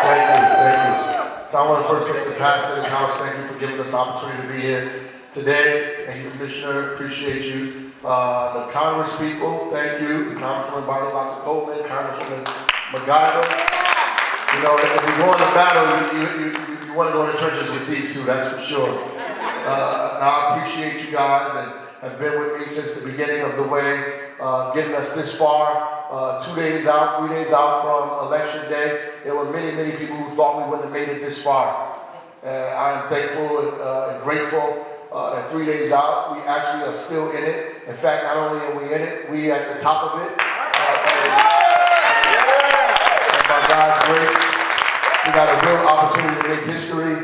Thank you. So I want to first thank the pastor of this house. Thank you for giving us the opportunity to be here today. Thank you, Commissioner. Appreciate you. The Congress people, thank you. Congresswoman Baraka, Congresswoman MacGyver. You know, if you go into battle, you want to go into churches with these two, that's for sure. I appreciate you guys and have been with me since the beginning of the way, getting us this far. 2 days out, 3 days out from Election Day, there were many, many people who thought we wouldn't have made it this far. I am thankful and grateful that 3 days out, we actually are still in it. In fact, not only are we in it, we at the top of it. And by God's grace, we got a real opportunity to make history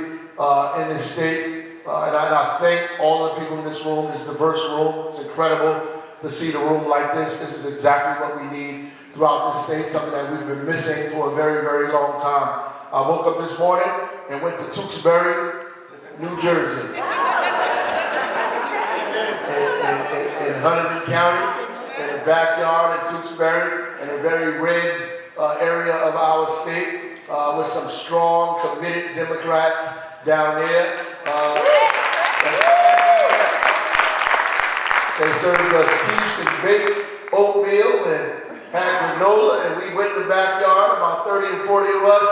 in this state. And I thank all the people in this room, this diverse room. It's incredible to see the room like this. This is exactly what we need throughout this state, something that we've been missing for a very, very long time. I woke up this morning and went to Tewksbury, New Jersey. In Hunterdon County, in the backyard in Tewksbury, in a very red area of our state, with some strong, committed Democrats down there. They served us quiche and baked oatmeal and had granola, and we went in the backyard, about 30 and 40 of us,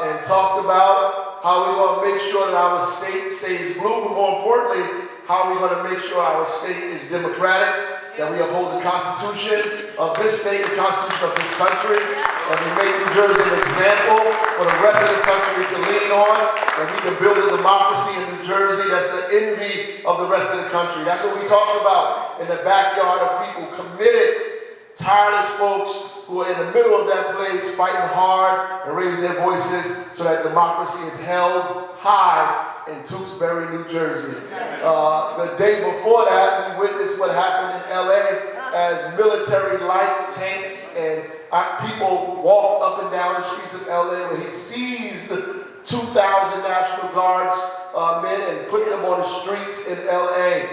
and talked about how we're going to make sure that our state stays blue, but more importantly, how we're going to make sure our state is democratic, that we uphold the Constitution of this state, the Constitution of this country, that we make New Jersey an example for the rest of the country to lean on, and we can build a democracy in New Jersey that's the envy of the rest of the country. That's what we talked about in the backyard of people, committed, tireless folks who are in the middle of that place, fighting hard and raising their voices so that democracy is held high in Tewksbury, New Jersey. The day before that, we witnessed what happened in LA as military light tanks and people walked up and down the streets of LA where he seized 2,000 National Guards men and put them on the streets in LA.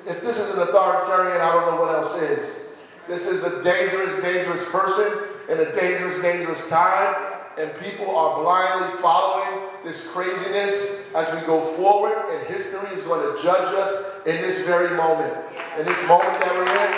If this is an authoritarian, I don't know what else is. This is a dangerous, dangerous person in a dangerous, dangerous time. And people are blindly following this craziness as we go forward, and history is going to judge us in this very moment. In this moment that we're in,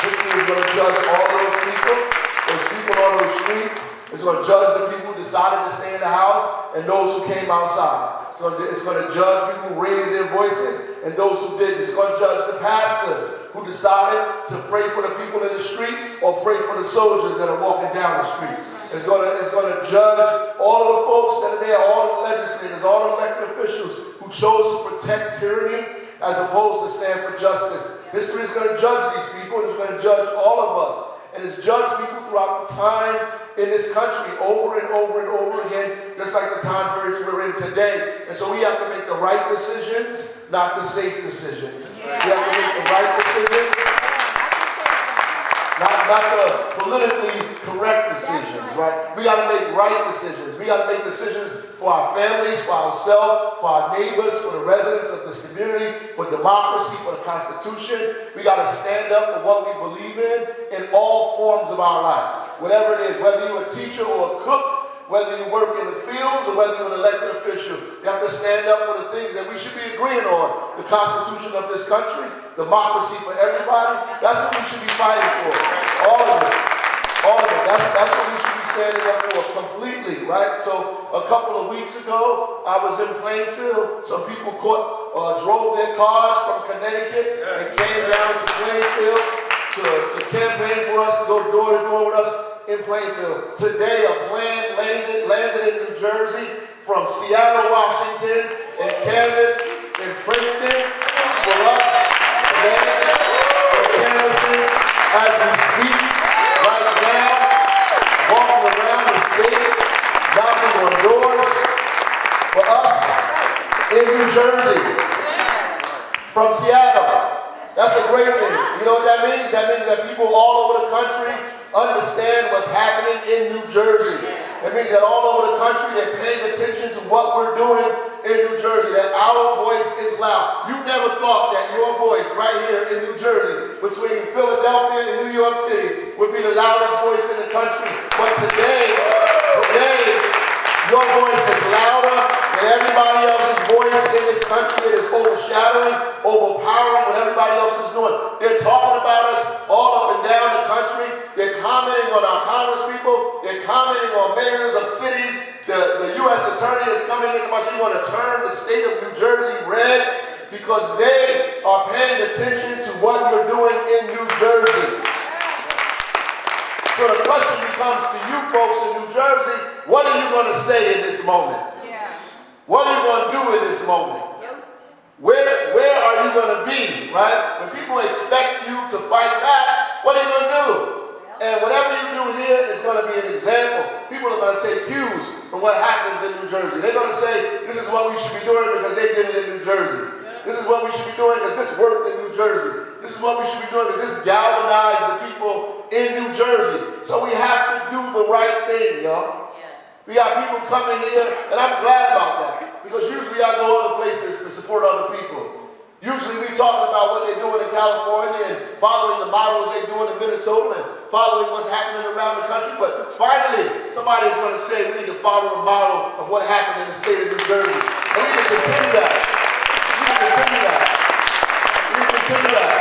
history is going to judge all those people on those streets. It's going to judge the people who decided to stay in the house and those who came outside. It's going to judge people who raised their voices and those who didn't. It's going to judge the pastors who decided to pray for the people in the street or pray for the soldiers that are walking down the street. It's going to judge all of the folks that are there, all the legislators, all the elected officials who chose to protect tyranny as opposed to stand for justice. History is going to judge these people, and it's going to judge all of us. And it's judged people throughout the time in this country over and over and over again, just like the time periods we're in today. And so we have to make the right decisions, not the safe decisions. We have to make the right decisions, not the politically correct decisions, right? We got to make right decisions. We got to make decisions for our families, for ourselves, for our neighbors, for the residents of this community, for democracy, for the Constitution. We got to stand up for what we believe in all forms of our life. Whatever it is, whether you're a teacher or a cook, whether you work in the fields or whether you're an elected official, you have to stand up for the things that we should be agreeing on. The Constitution of this country, democracy for everybody, that's what we should be fighting for. All of it. All of it. That's what we should be standing up for completely, right? So a couple of weeks ago, I was in Plainfield. Some people drove their cars from Connecticut and came down to Plainfield to campaign for us, to go door to door with us in Plainfield. Today, a plane landed in New Jersey from Seattle, Washington, and canvassed in Princeton for us today. We're canvassing as we speak right now, walking around the state, knocking on doors for us in New Jersey from Seattle. That's a great thing. You know what that means? That means that people all over the country understand what's happening in New Jersey. It means that all over the country they're paying attention to what we're doing in New Jersey, that our voice is loud. You never thought that your voice right here in New Jersey, between Philadelphia and New York City, would be the loudest voice in the country. But today, country. It is overshadowing, overpowering what everybody else is doing. They're talking about us all up and down the country. They're commenting on our congresspeople. They're commenting on mayors of cities. The U.S. attorney is coming into my city, going to turn the state of New Jersey red because they are paying attention to what you're doing in New Jersey. So the question becomes to you folks in New Jersey, what are you going to say in this moment? Yeah. What are you going to do in this moment? Where are you going to be, right? When people expect you to fight back, what are you going to do? And whatever you do here is going to be an example. People are going to take cues from what happens in New Jersey. They're going to say, this is what we should be doing because they did it in New Jersey. This is what we should be doing because this worked in New Jersey. This is what we should be doing because this galvanized the people in New Jersey. So we have to do the right thing, y'all. We got people coming here, and I'm glad about that. Because usually I go other places to support other people. Usually we talking about what they're doing in California and following the models they're doing in Minnesota and following what's happening around the country. But finally, somebody's going to say we need to follow the model of what happened in the state of New Jersey. And we can continue that. We can continue that. We can continue that.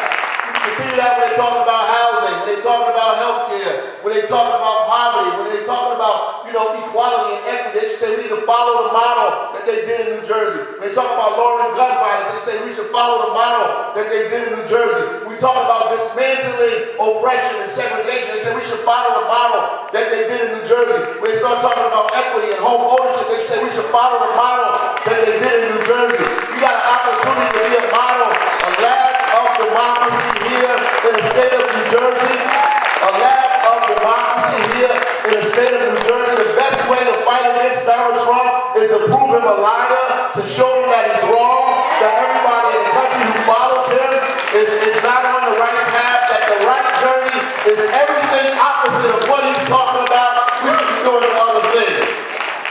We can continue that when they're talking about housing, when they're talking about health care, when they're talking about poverty, when they're talking about, equality and equity. They say we need to follow the model that they did in New Jersey. When they talk about lowering gun violence, they say we should follow the model that they did in New Jersey. We talk about dismantling oppression and segregation. They say we should follow the model that they did in New Jersey. When they start talking about equity and home ownership, they say we should follow the model that they did in New Jersey. We got an opportunity to be a model, a lab of democracy here in the state of New Jersey. A lab of democracy here in the state of New Jersey. The best way to fight against Donald Trump is to prove him a liar, to show him that he's wrong, that everybody in the country who follows him is not on the right path, that the right journey is everything opposite of what he's talking about. We should be doing other things.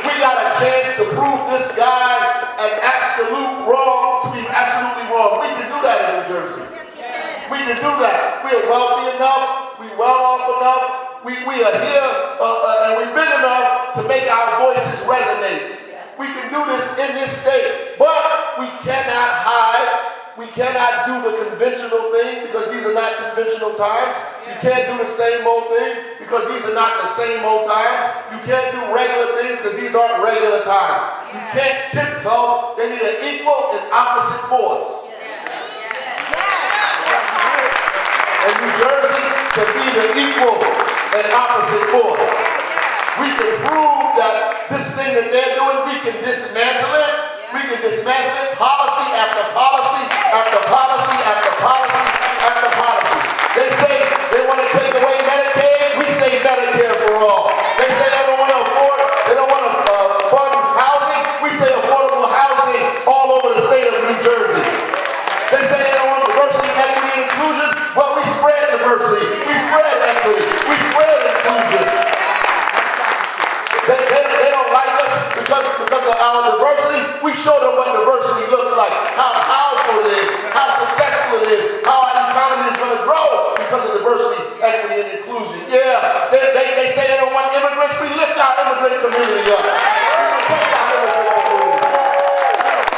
We got a chance to prove this guy an absolute wrong, to be absolutely wrong. We can do that in New Jersey. We can do that. We are wealthy enough. We well off enough. We are here and we're big enough to make our voices resonate. We can do this in this state, but we cannot hide. We cannot do the conventional thing because these are not conventional times. You can't do the same old thing because these are not the same old times. You can't do regular things because these aren't regular times. You can't tiptoe. They need an equal and opposite force. And New Jersey can be the equal and opposite force. We can prove that this thing that they're doing, we can dismantle it. We can dismantle it policy after policy after policy after policy after policy. They say they want to take away Medicaid. We say Medicare for all. They say they don't want to afford, they don't want to fund housing. We say affordable housing all over the state of New Jersey. They say they don't want diversity, equity, and inclusion. Well, we spread diversity. We spread equity. We spread inclusion. They don't like us because of our diversity. We show them what diversity looks like, how powerful it is, how successful it is, how our economy is going to grow because of diversity, equity, and inclusion. Yeah, they say they don't want immigrants. We lift our immigrant community up.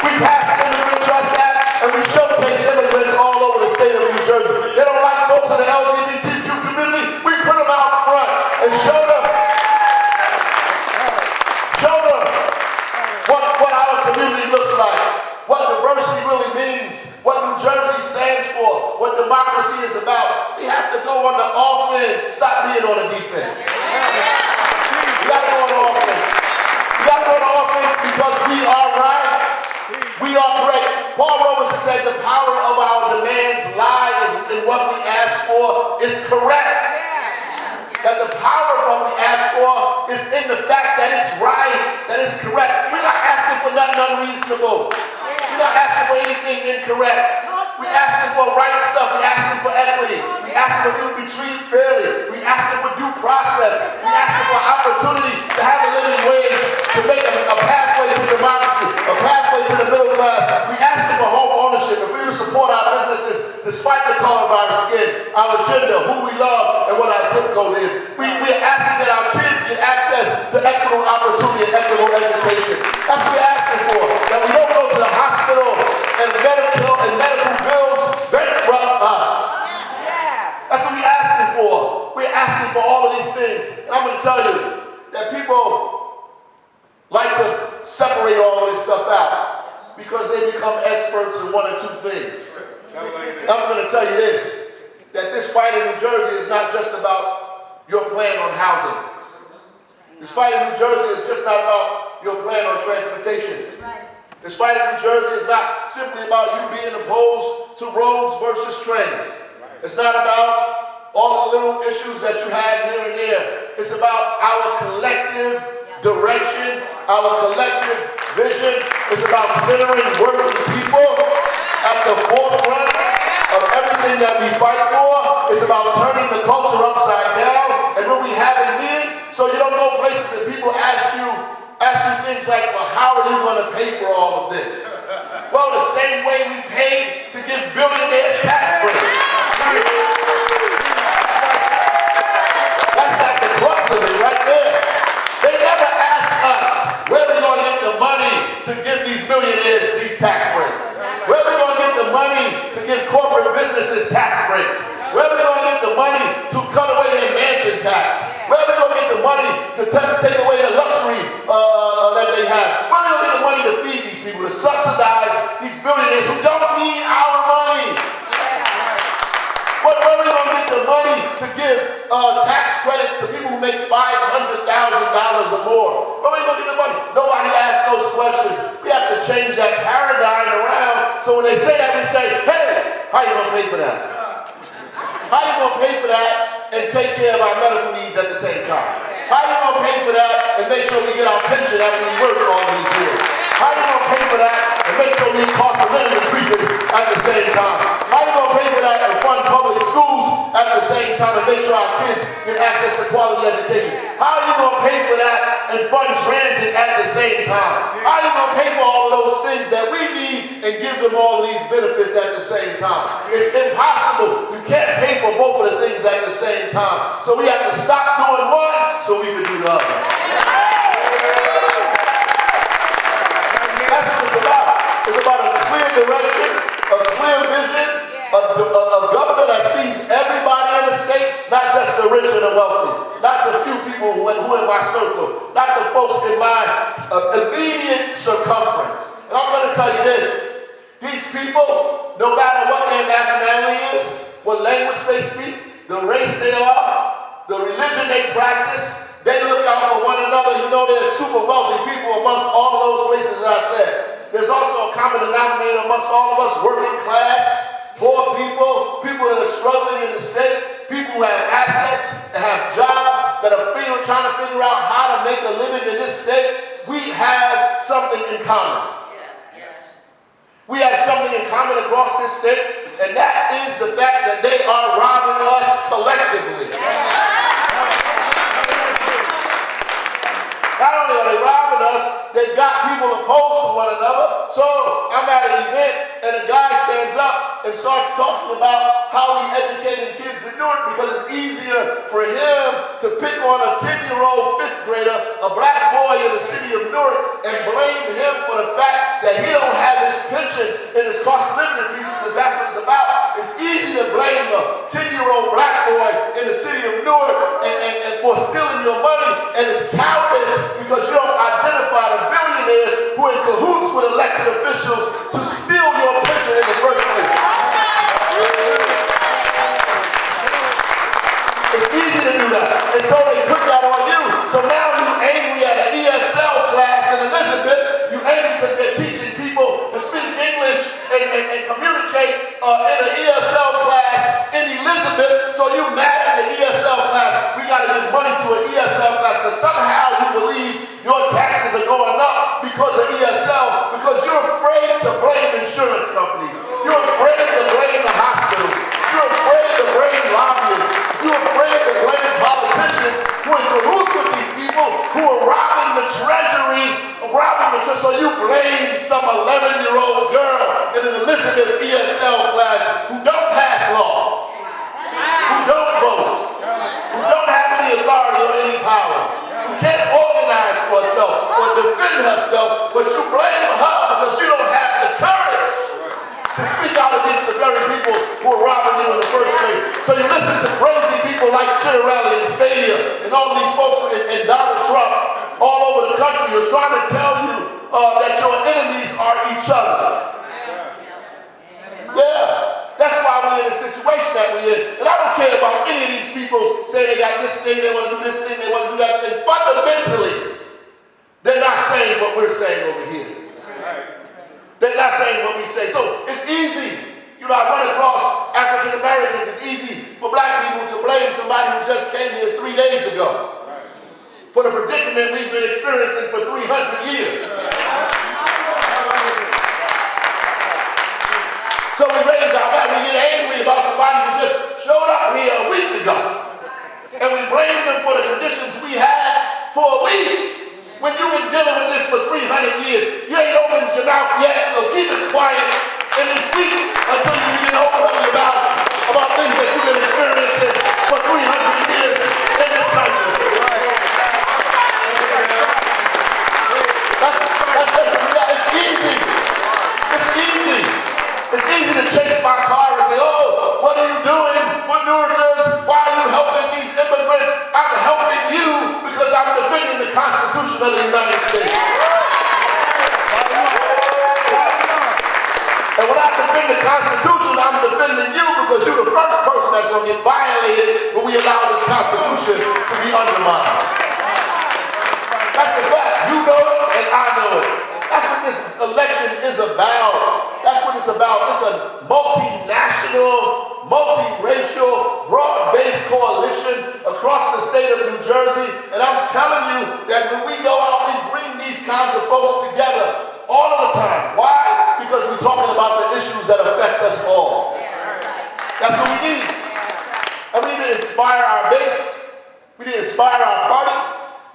We pass the Immigrant Trust Act and we showcase immigrants all over the state of New Jersey. They don't like folks in the LGBTQ community. We put them out front and show them what our community looks like, what diversity really means, what New Jersey stands for, what democracy is about. We have to go on the offense, stop being on the defense. We got to go on the offense. We got to go on the offense because we are right. We are correct. Paul Robeson said the power of our demands lies in what we ask for is correct. That the power of what we ask for is in the fact that it's right, that it's correct. We're not asking for nothing unreasonable. We're not asking for anything incorrect. We're asking for right stuff. We're asking for equity. We're asking for you to be treated fairly. We're asking for due process. We're asking for opportunity to have a living wage, to make a pathway to democracy, a pathway to the middle class. We're asking for home ownership, and for you to support our businesses despite the color of our skin, our gender, who we love, and what our zip code is. We're asking that our kids get access to equitable opportunity and equitable education. That's what we're asking for. That we don't go to the hospital to tell you that people like to separate all of this stuff out because they become experts in one or two things. I'm going to tell you this, that this fight in New Jersey is not just about your plan on housing. This fight in New Jersey is just not about your plan on transportation. This fight in New Jersey is not simply about you being opposed to roads versus trains. It's not about all the little issues that you have here and there. It's about our collective direction, our collective vision. It's about centering working people at the forefront of everything that we fight for. It's about turning the culture upside down. And when we have meetings, so you don't go places that people ask you things like, well, how are you going to pay for all of this? Well, the same way we paid to give billionaires tax breaks. That's at the crux of it right there. They never ask us where we're going to get the money to give these millionaires these tax breaks. Where we're going to get the money to give corporate businesses tax breaks. Where we're going to get the money to cut away their mansion tax. Where we're going to get the money to take away the luxury that they have. Where we're going to get the money to feed these people, to subsidize these billionaires who don't need our money. Where are we going to get the money to give tax credits to people who make $500,000 or more? Where are we going to get the money? Nobody asks those questions. We have to change that paradigm around. So when they say that, we say, hey, how are you going to pay for that? How are you going to pay for that and take care of our medical needs at the same time? How are you going to pay for that and make sure we get our pension after we work all these years? How are you going to pay for that and make sure we cost of living increases at the same time? How are you going to pay for that and fund public schools at the same time and make sure our kids get access to quality education? How are you going to pay for that and fund transit at the same time? How are you going to pay for all of those things that we need and give them all of these benefits at the same time? It's impossible. You can't pay for both of the things at the same time. So we have to stop doing one so we can do the other. That's what it's about. It's about a clear direction, a clear vision, a government that sees everybody in the state, not just the rich and the wealthy, not the few people who in my circle, not the folks in my immediate circumference. And I'm going to tell you this. These people, no matter what their nationality is, what language they speak, the race they are, the religion they practice, they look out for one another. You know there's super wealthy people amongst all of those races that I said. There's also a common denominator amongst all of us, working class, poor people, people that are struggling in the state, people who have assets, that have jobs, that are trying to figure out how to make a living in this state. We have something in common. We have something in common across this state, and that is the fact that they are robbing us collectively. Not only are they robbing us, they've got people opposed to one another. So I'm at an event and a guy stands up and starts talking about how he educated kids in Newark because it's easier for him to pick on a 10-year-old fifth grader, a black boy in the city of Newark, and blame him for the fact that he don't have his pension and his cost of living increases, because that's what it's about. It's easy to blame a 10-year-old black boy in the city of Newark and for stealing your money, and it's cowardice because you don't identify the billionaires who are in cahoots with elected officials to steal your pension in the first place. It's easy to do that. And so they put that on you. So now you're angry at an ESL class in Elizabeth. You're angry because they're teaching people to speak English and communicate in an ESL class in Elizabeth. So you're mad at the ESL class. We got to give money to an ESL class because somehow you believe your taxes are going up because of ESL, because you're afraid to blame insurance companies. You're afraid to blame the hospitals. You're afraid to blame lobbyists. You're afraid to blame politicians who are in cahoots with these people who are robbing the treasury, so you blame some 11-year-old girl in an Elizabeth ESL class who don't pass laws, who don't vote, who don't have any authority or any power, who can't organize for herself or defend herself, but you blame her because you don't have the courage to speak out against the very people who are robbing you in the first place. So you listen to crazy people like Chiarelli and Spadia and all these folks and Donald Trump all over the country who are trying to tell you that your enemies are each other. Yeah, that's why we're in the situation that we're in. And I don't care about any of these people saying they got this thing, they want to do this thing, they want to do that thing. Fundamentally, they're not saying what we're saying over here. They're not saying what we say. So it's easy. You know, I run across African Americans. It's easy for black people to blame somebody who just came here 3 days ago for the predicament we've been experiencing for 300 years. So we raise our back. We get angry about somebody who just showed up here a week ago. And we blame them for the conditions we had for a week. When you've been dealing with this for 300 years, you ain't opened your mouth yet, so keep it quiet in this week until you can open up your mouth about things that you've been experiencing for 300 years in this country. It's easy. It's easy. It's easy to chase my car and say, oh, what are you doing for Newarkers? Why are you helping these immigrants? I'm helping you because I'm defending the Constitution of the United States. And when I defend the Constitution, I'm defending you because you're the first person that's going to get violated when we allow this Constitution to be undermined. That's a fact. You know it and I know it. That's what this election is about. That's what it's about. It's a multinational, multiracial, broad-based coalition across the state of New Jersey. And I'm telling you that when we go out, we bring these kinds of folks together all of the time. Why? Because we're talking about the issues that affect us all. That's what we need. And we need to inspire our base. We need to inspire our party.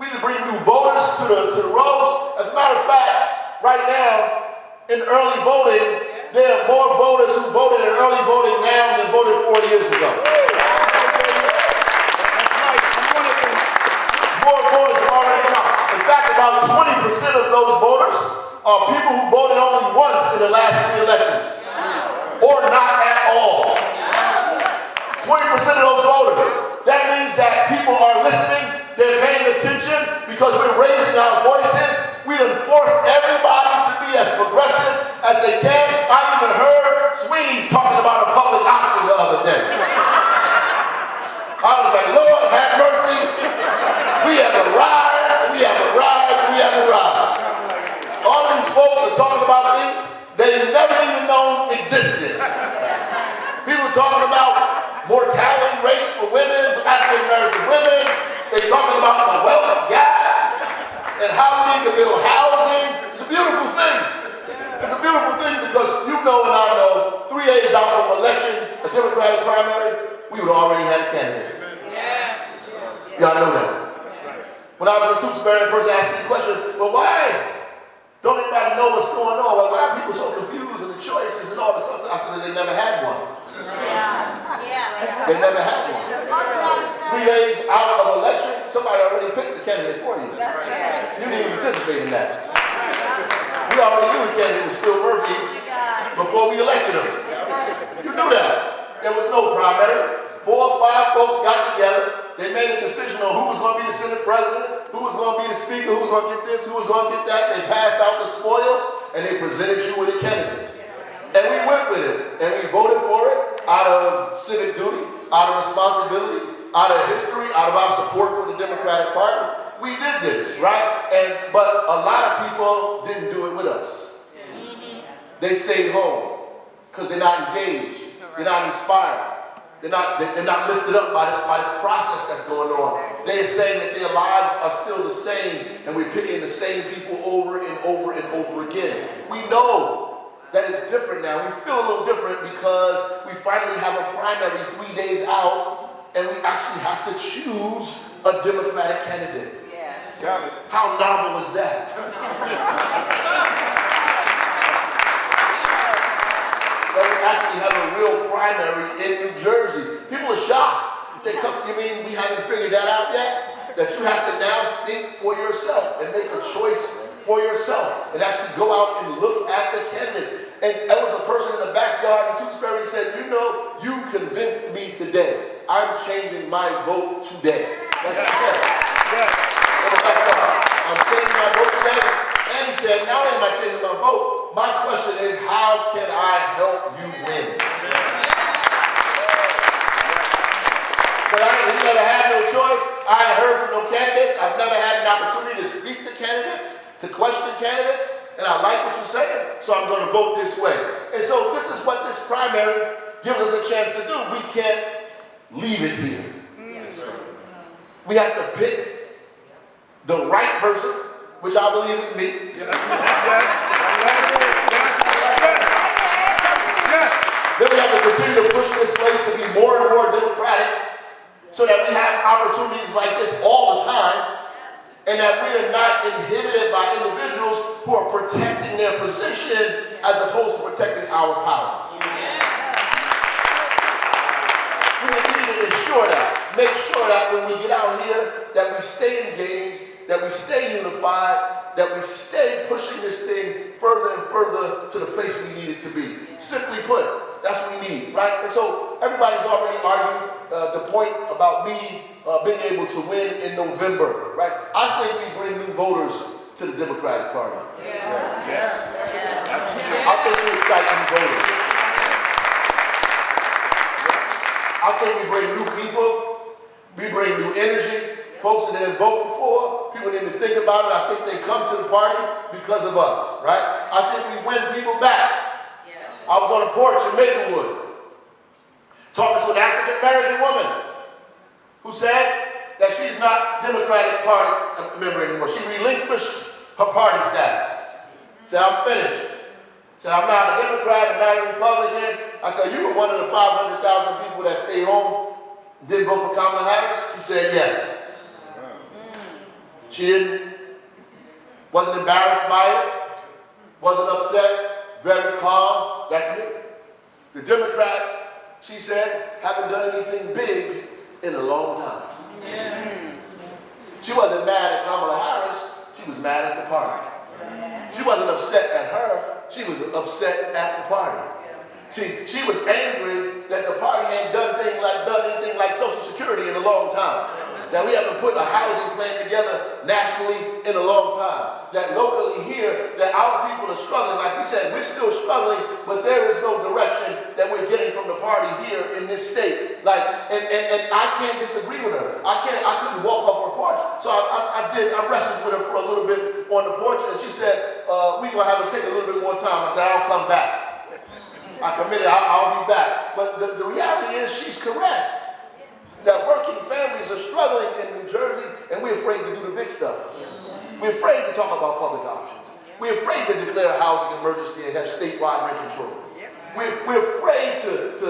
We need to bring new voters to the rolls. As a matter of fact, right now, in early voting, there are more voters who voted in early voting now than voted 4 years ago. More voters have already come out. In fact, about 20% of those voters are people who voted only once in the last 3 elections. Or not at all. 20% of those voters. That means that people are listening, they're paying attention because we're raising our voices. We done forced everybody to be as progressive as they can. I even heard Sweeney's talking about a public option the other day. I was like, Lord, have mercy. We have arrived, we have arrived, we have arrived. All these folks are talking about things they've never even known existed. People talking about mortality rates for women, for African American women. They're talking about the wealth gap and how we need to build housing. It's a beautiful thing. It's a beautiful thing because you know and I know 3 days out from election, a Democratic primary, we would already have a candidate. Y'all know that. When I was in Tewksbury, a person asked me the question, well, why don't anybody know what's going on? Why are people so confused and the choices and all this stuff? I said, they never had one. They never had one. 3 days out of election, somebody already picked the candidate for you. You didn't even participate in that. We already knew the candidate was Phil Murphy before we elected him. You knew that. There was no primary. 4 or 5 folks got together. They made a decision on who was going to be the Senate president, who was going to be the speaker, who was going to get this, who was going to get that. They passed out the spoils, and they presented you with a candidate. And we went with it, and we voted for it out of civic duty, out of responsibility, out of history, out of our support for the Democratic Party. We did this, right? But a lot of people didn't do it with us. They stayed home because they're not engaged, they're not inspired. They're not lifted up by this process that's going on. They're saying that their lives are still the same, and we're picking the same people over and over and over again. We know that it's different now. We feel a little different because we finally have a primary 3 days out, and we actually have to choose a Democratic candidate. Yeah. How novel is that? That we actually have a real primary in New Jersey. People are shocked. They come, you mean we haven't figured that out yet? That you have to now think for yourself and make a choice for yourself and actually go out and look at the candidates. And there was a person in the backyard in Tewksbury said, you know, you convinced me today. I'm changing my vote today. That's what he said. In the backyard. I'm changing my vote today. And he said, not only am I changing my vote, my question is, how can I help you win? But he never had no choice. I ain't heard from no candidates. I've never had an opportunity to speak to candidates, to question candidates. And I like what you're saying, so I'm going to vote this way. And so this is what this primary gives us a chance to do. We can't leave it here. We have to pick the right person, which I believe is me. Then we have to continue to push this place to be more and more democratic so that we have opportunities like this all the time, and that we are not inhibited by individuals who are protecting their position as opposed to protecting our power. We need to ensure that, make sure that when we get out here, that we stay engaged, that we stay unified, that we stay pushing this thing further and further to the place we need it to be. Simply put, that's what we need, right? And so everybody's already argued the point about me being able to win in November, right? I think we bring new voters to the Democratic Party. I think we excite new voters. I think we bring new people. We bring new energy. Folks that didn't vote before, people didn't even think about it. I think they come to the party because of us, right? I think we win people back. I was on a porch in Maplewood talking to an African-American woman who said that she's not Democratic Party member anymore. She relinquished her party status. Said, I'm finished. Said, I'm not a Democrat, I'm not a Republican. I said, you were one of the 500,000 people that stayed home and didn't vote for Kamala Harris? She said, yes. She wasn't embarrassed by it, wasn't upset, very calm. That's me. The Democrats, she said, haven't done anything big in a long time. She wasn't mad at Kamala Harris, she was mad at the party. She wasn't upset at her, she was upset at the party. See, she was angry that the party ain't done anything like Social Security in a long time. That we haven't put a housing plan together nationally in a long time. That locally here, that our people are struggling. Like she said, we're still struggling, but there is no direction that we're getting from the party here in this state. Like, and I can't disagree with her. I couldn't walk off her porch. So I wrestled with her for a little bit on the porch, and she said, we're gonna have to take a little bit more time. I said, I'll come back. I committed, I'll be back. But the reality is she's correct. That working families are struggling in New Jersey, and we're afraid to do the big stuff. We're afraid to talk about public options. We're afraid to declare a housing emergency and have statewide rent control. We're afraid to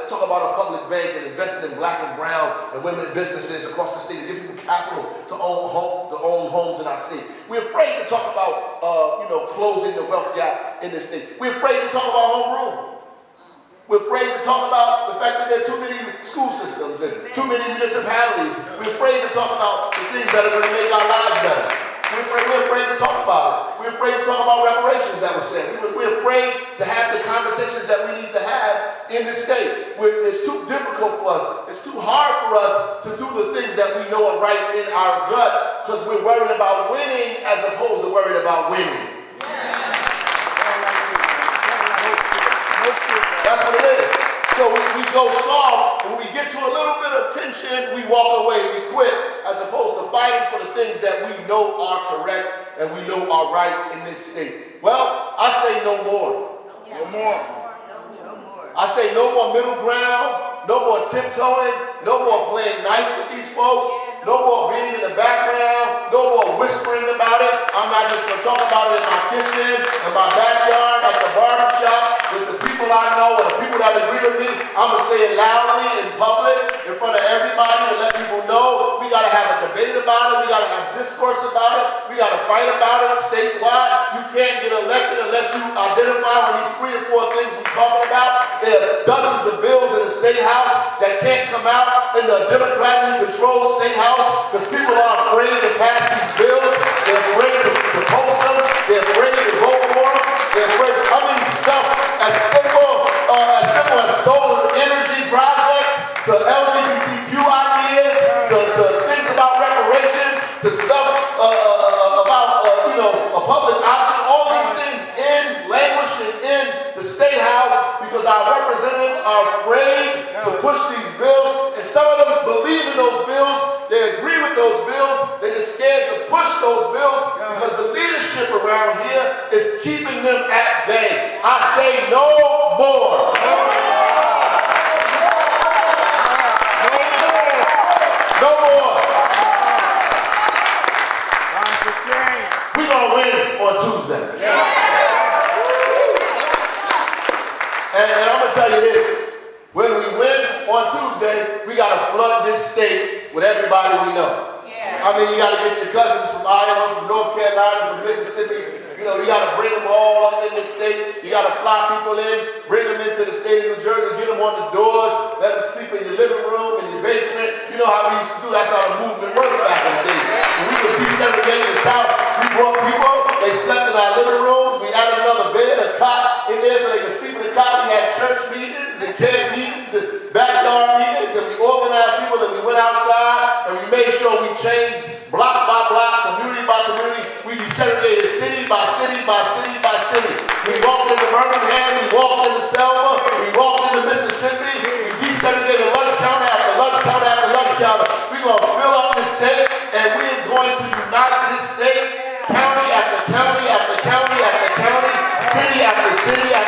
talk about a public bank and investing in black and brown and women businesses across the state, to give people capital to own homes in our state. We're afraid to talk about closing the wealth gap in this state. We're afraid to talk about home rule. We're afraid to talk about the fact that there are too many school systems and too many municipalities. We're afraid to talk about the things that are going to make our lives better. We're afraid to talk about it. We're afraid to talk about reparations that were said. We're afraid to have the conversations that we need to have in this state. It's too difficult for us. It's too hard for us to do the things that we know are right in our gut because we're worried about winning as opposed to worried about winning. That's what it is. So we go soft, and when we get to a little bit of tension, we walk away, we quit, as opposed to fighting for the things that we know are correct and we know are right in this state. Well, I say no more. No more. I say no more middle ground, no more tiptoeing, no more playing nice with these folks, no more being in the background, no more whispering about it. I'm not just going to talk about it in my kitchen, in my backyard, at the barbershop, with the people I know and the people that agree with me. I'm going to say it loudly in public, in front of everybody, to let people know. We got to have a debate about it. We got to have discourse about it. We got to fight about it statewide. You can't get elected unless you identify with these 3 or 4 things we're talking about. There are dozens of bills in the state house that can't come out in the democratically controlled state house because people are afraid to pass these bills. They're afraid to post them. They're afraid to vote for them. They're afraid. How many stuff because our representatives are afraid to push these bills, and some of them believe in those bills, they agree with those bills, they're just scared to push those bills because the leadership around here is keeping them at bay. I say no more. No more. We're going to win on Tuesday. And I'm going to tell you this. When we win on Tuesday, we got to flood this state with everybody we know. I mean, you got to get your cousins from Iowa, from North Carolina, from Mississippi. You know, you got to bring them all up in the state. You got to fly people in, bring them into the state of New Jersey, get them on the doors, let them sleep in your living room, in your basement. You know how we used to do. That's how the movement worked back in the day. When we were desegregating the South, we brought people, they slept in our living rooms. We added another bed, a cot in there so they could sleep in the cot. We had church meetings and camp meetings and backyard meetings, and we organized people and we went outside and we made sure we changed block by block, community by community. We desegregated city by city by city by city. We walked into Birmingham, we walked into Selma, we walked into Mississippi, we desegregated lunch counter after lunch counter after lunch counter. We're going to fill up this state and we're going to unite this state, county after county after county after county, city after city after